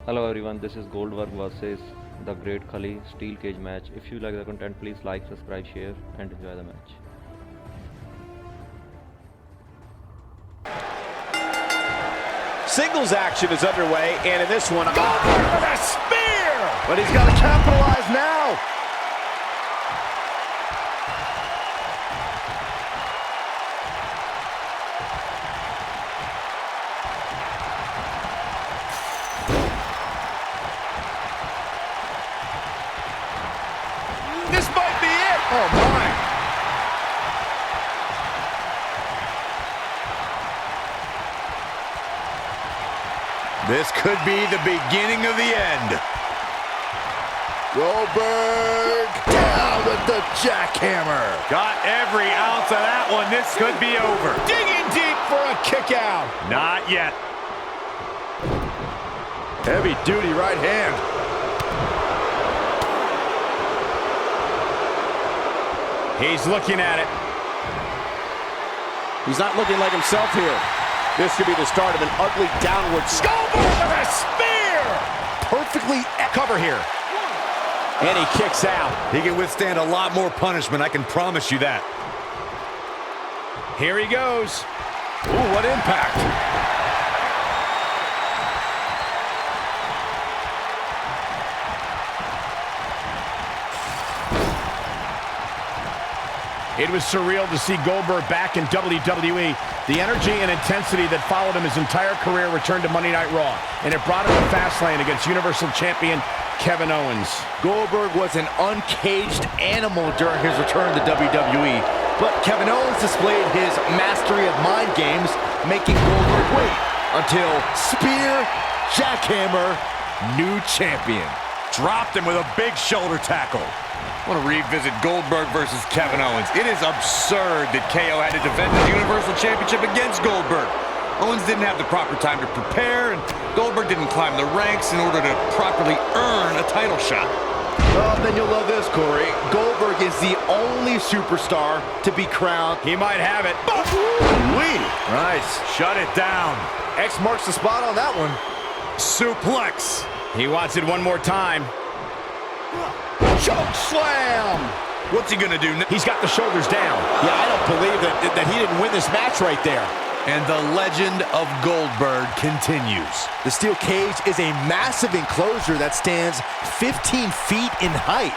Hello everyone, this is Goldberg versus the Great Khali steel cage match. If you like the content, please like, subscribe, share and enjoy the match. Singles action is underway, and in this one, Goldberg with a spear! But he's got to capitalize now. This might be it! Oh, my! This could be the beginning of the end. Goldberg down with the jackhammer. Got every ounce of that one. This could be over. Digging deep for a kick out. Not yet. Heavy duty right hand. He's looking at it. He's not looking like himself here. This could be the start of an ugly downward. Goldberg with a spear! Perfectly cover here. And he kicks out. He can withstand a lot more punishment, I can promise you that. Here he goes. Ooh, what impact. It was surreal to see Goldberg back in WWE. The energy and intensity that followed him his entire career returned to Monday Night Raw, and it brought him to Fastlane against Universal Champion Kevin Owens. Goldberg was an uncaged animal during his return to WWE, but Kevin Owens displayed his mastery of mind games, making Goldberg wait until spear, jackhammer, new champion. Dropped him with a big shoulder tackle. I want to revisit Goldberg versus Kevin Owens. It is absurd that KO had to defend his Universal Championship against Goldberg. Owens didn't have the proper time to prepare, and Goldberg didn't climb the ranks in order to properly earn a title shot. Oh, then you'll love this, Corey. Goldberg is the only superstar to be crowned. He might have it. Nice. Shut it down. X marks the spot on that one. Suplex. He wants it one more time. Choke slam! What's he gonna do now? He's got the shoulders down. Yeah, I don't believe that he didn't win this match right there. And the legend of Goldberg continues. The steel cage is a massive enclosure that stands 15 feet in height.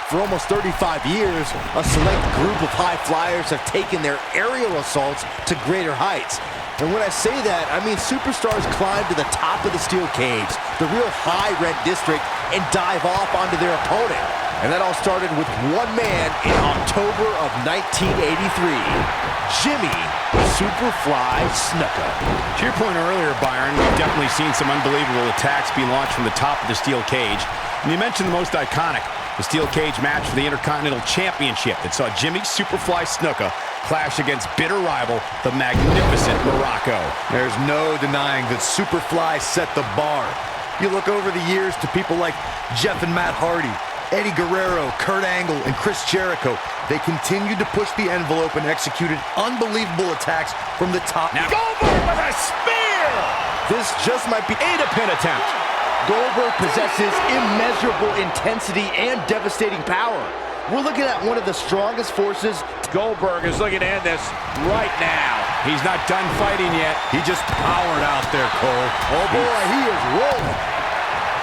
For almost 35 years, a select group of high flyers have taken their aerial assaults to greater heights. And when I say that, I mean superstars climb to the top of the steel cage, the real high red district, and dive off onto their opponent. And that all started with one man in October of 1983, Jimmy Superfly Snuka. To your point earlier, Byron, we've definitely seen some unbelievable attacks being launched from the top of the steel cage. And you mentioned the most iconic, the steel cage match for the Intercontinental Championship that saw Jimmy Superfly Snuka clash against bitter rival, the magnificent Morocco. There's no denying that Superfly set the bar. You look over the years to people like Jeff and Matt Hardy, Eddie Guerrero, Kurt Angle, and Chris Jericho. They continued to push the envelope and executed unbelievable attacks from the top. Now Goldberg with a spear! This just might be a pin attempt. Goldberg possesses immeasurable intensity and devastating power. We're looking at one of the strongest forces. Goldberg is looking to end this right now. He's not done fighting yet. He just powered out there, Cole. Oh boy, he is rolling.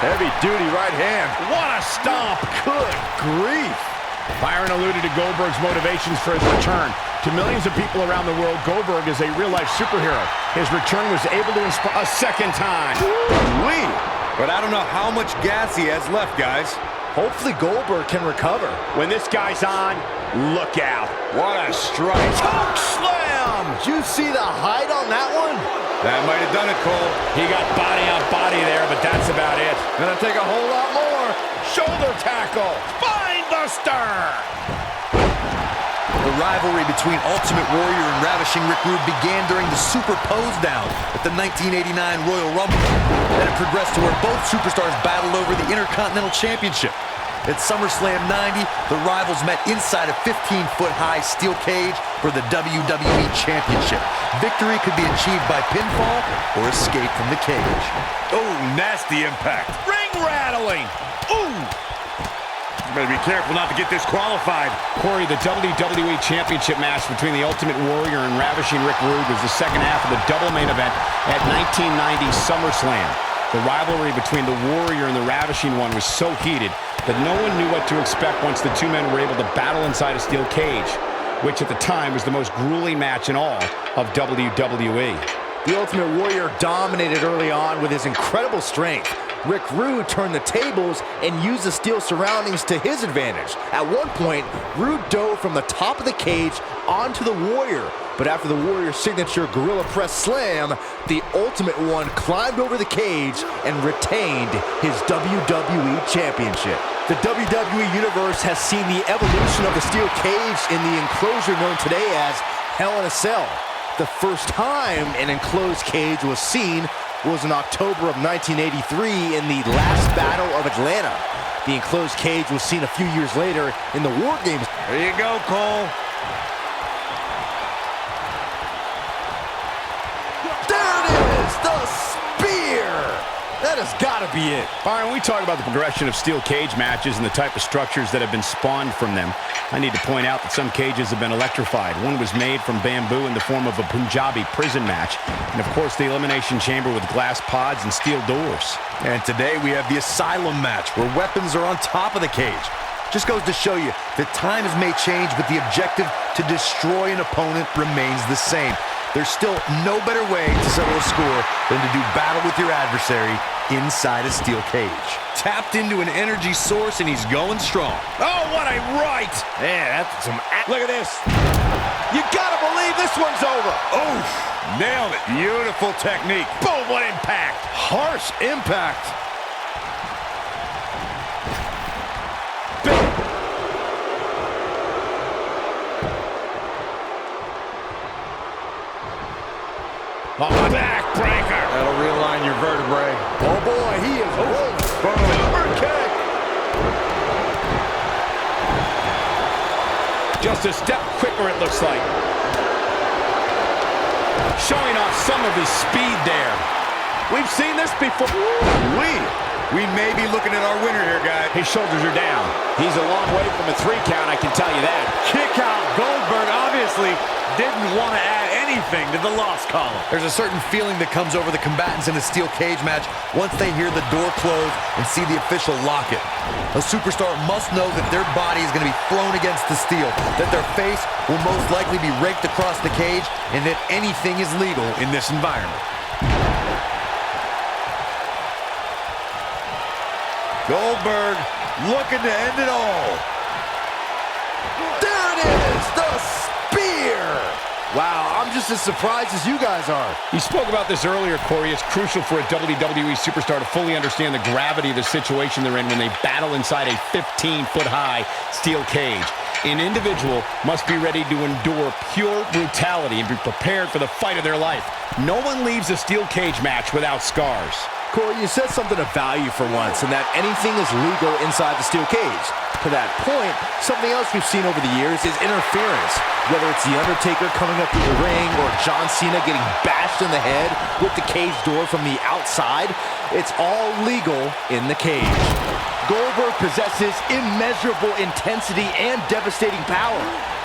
Heavy duty right hand. What a stomp. Good grief. Byron alluded to Goldberg's motivations for his return. To millions of people around the world, Goldberg is a real-life superhero. His return was able to inspire a second time. But I don't know how much gas he has left, guys. Hopefully Goldberg can recover. When this guy's on, look out. What a strike. Choke slam! Did you see the height on that one? That might have done it, Cole. He got body on body there, but that's about it. Gonna take a whole lot more. Shoulder tackle. Spine buster. The rivalry between Ultimate Warrior and Ravishing Rick Rude began during the Super Pose Down at the 1989 Royal Rumble. Then it progressed to where both superstars battled over the Intercontinental Championship. At SummerSlam 90, the rivals met inside a 15-foot-high steel cage for the WWE Championship. Victory could be achieved by pinfall or escape from the cage. Oh, nasty impact. Ring rattling. Ooh. Better be careful not to get disqualified. Corey, the WWE Championship match between the Ultimate Warrior and Ravishing Rick Rude was the second half of the double main event at 1990 SummerSlam. The rivalry between the Warrior and the Ravishing One was so heated that no one knew what to expect once the two men were able to battle inside a steel cage, which at the time was the most grueling match in all of WWE. The Ultimate Warrior dominated early on with his incredible strength. Rick Rude turned the tables and used the steel surroundings to his advantage. At one point, Rude dove from the top of the cage onto the Warrior. But after the Warrior's signature Gorilla Press Slam, the Ultimate One climbed over the cage and retained his WWE Championship. The WWE Universe has seen the evolution of the steel cage in the enclosure known today as Hell in a Cell. The first time an enclosed cage was seen was in October of 1983 in the last Battle of Atlanta. The enclosed cage was seen a few years later in the War Games. There you go, Cole. There it is, the spear! That has got to be it. Byron, when we talk about the progression of steel cage matches and the type of structures that have been spawned from them, I need to point out that some cages have been electrified. One was made from bamboo in the form of a Punjabi prison match. And of course, the Elimination Chamber with glass pods and steel doors. And today we have the Asylum match, where weapons are on top of the cage. Just goes to show you that times may change, but the objective to destroy an opponent remains the same. There's still no better way to settle a score than to do battle with your adversary inside a steel cage. Tapped into an energy source, and he's going strong. Oh, what a right! Man, that's some... Look at this. You gotta believe this one's over. Oof! Nailed it. Beautiful technique. Boom, what impact! Harsh impact. Backbreaker! That'll realign your vertebrae. Oh boy, he is rolling. Super kick. Just a step quicker, it looks like. Showing off some of his speed there. We've seen this before. We may be looking at our winner here, guys. His shoulders are down. He's a long way from a 3 count, I can tell you that. Kick out. Goldberg obviously didn't want to add anything to the loss column. There's a certain feeling that comes over the combatants in a steel cage match once they hear the door close and see the official lock it. A superstar must know that their body is going to be thrown against the steel, that their face will most likely be raked across the cage, and that anything is legal in this environment. Goldberg looking to end it all. There it is, the spear! Wow, I'm just as surprised as you guys are. You spoke about this earlier, Corey. It's crucial for a WWE superstar to fully understand the gravity of the situation they're in when they battle inside a 15-foot-high steel cage. An individual must be ready to endure pure brutality and be prepared for the fight of their life. No one leaves a steel cage match without scars. Corey, you said something of value for once, and that anything is legal inside the steel cage. To that point, something else we've seen over the years is interference. Whether it's The Undertaker coming up through the ring or John Cena getting bashed in the head with the cage door from the outside, it's all legal in the cage. Goldberg possesses immeasurable intensity and devastating power.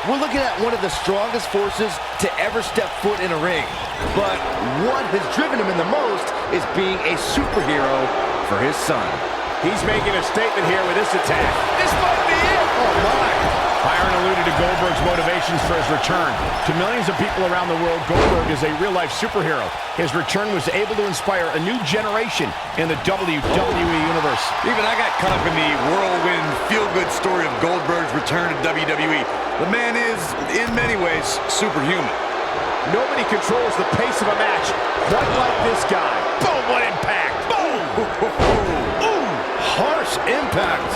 We're looking at one of the strongest forces to ever step foot in a ring. But what has driven him in the most is being a superhero for his son. He's making a statement here with this attack. This might be it. Oh my! Byron alluded to Goldberg's motivations for his return. To millions of people around the world, Goldberg is a real-life superhero. His return was able to inspire a new generation in the WWE Universe. Even I got caught up in the whirlwind, feel-good story of Goldberg's return to WWE. The man is, in many ways, superhuman. Nobody controls the pace of a match quite like this guy. Boom, what impact! Boom! Ooh, harsh impact.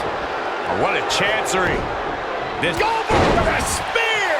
Oh, what a chancery. This Goldberg with a spear!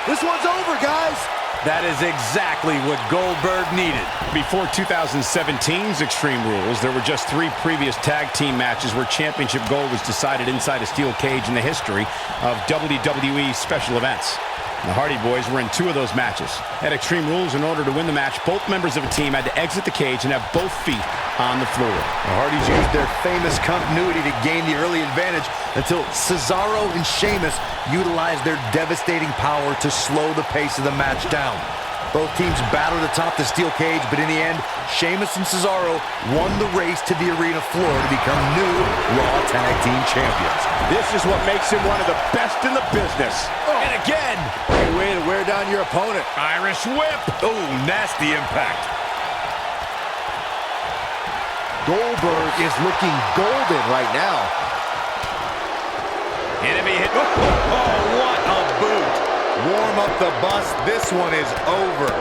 This one's over, guys. That is exactly what Goldberg needed. Before 2017's Extreme Rules, there were just 3 previous tag team matches where championship gold was decided inside a steel cage in the history of WWE special events. The Hardy Boys were in 2 of those matches. At Extreme Rules, in order to win the match, both members of a team had to exit the cage and have both feet on the floor. The Hardys used their famous continuity to gain the early advantage until Cesaro and Sheamus utilized their devastating power to slow the pace of the match down. Both teams battled atop the steel cage, but in the end, Sheamus and Cesaro won the race to the arena floor to become new Raw Tag Team Champions. This is what makes him one of the best in the business. And again, great way to wear down your opponent. Irish whip. Oh, nasty impact. Goldberg is looking golden right now. Enemy hit. Oh, what a boot. Warm up the bus. This one is over.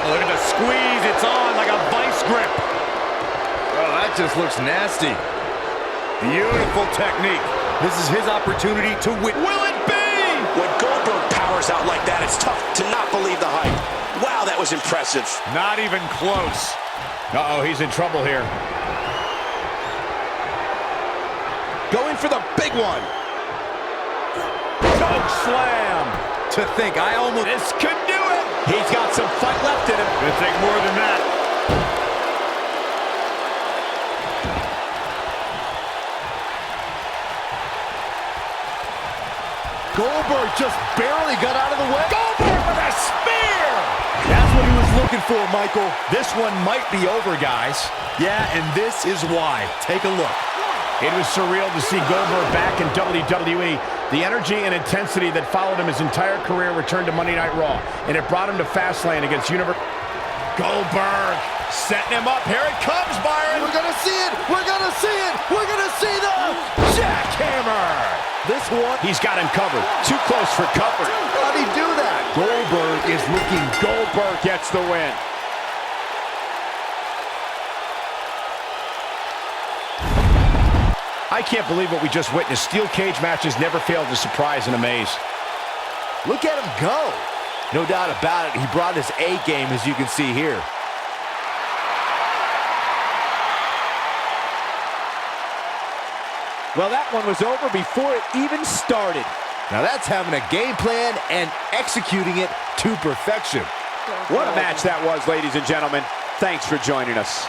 Look at the squeeze. It's on like a vice grip. Oh, that just looks nasty. Beautiful technique. This is his opportunity to win. Will it be? When Goldberg powers out like that, it's tough to not believe the hype. Wow, that was impressive. Not even close. Uh-oh, he's in trouble here. Going for the big one. Choke slam. To think, I almost... This could do it. He's got some fight left in him. Gonna take more than that. Goldberg just barely got out of the way. Goldberg with a spear! That's what he was looking for, Michael. This one might be over, guys. Yeah, and this is why. Take a look. It was surreal to see Goldberg back in WWE. The energy and intensity that followed him his entire career returned to Monday Night Raw, and it brought him to Fastlane against Goldberg setting him up. Here it comes, Byron. We're gonna see it. We're gonna see it. We're gonna see the jackhammer. This one. He's got him covered. Too close for comfort. How'd he do that? Goldberg is looking. Goldberg gets the win. I can't believe what we just witnessed. Steel cage matches never fail to surprise and amaze. Look at him go. No doubt about it, he brought his A game, as you can see here. Well, that one was over before it even started. Now that's having a game plan and executing it to perfection. What a match that was, ladies and gentlemen. Thanks for joining us.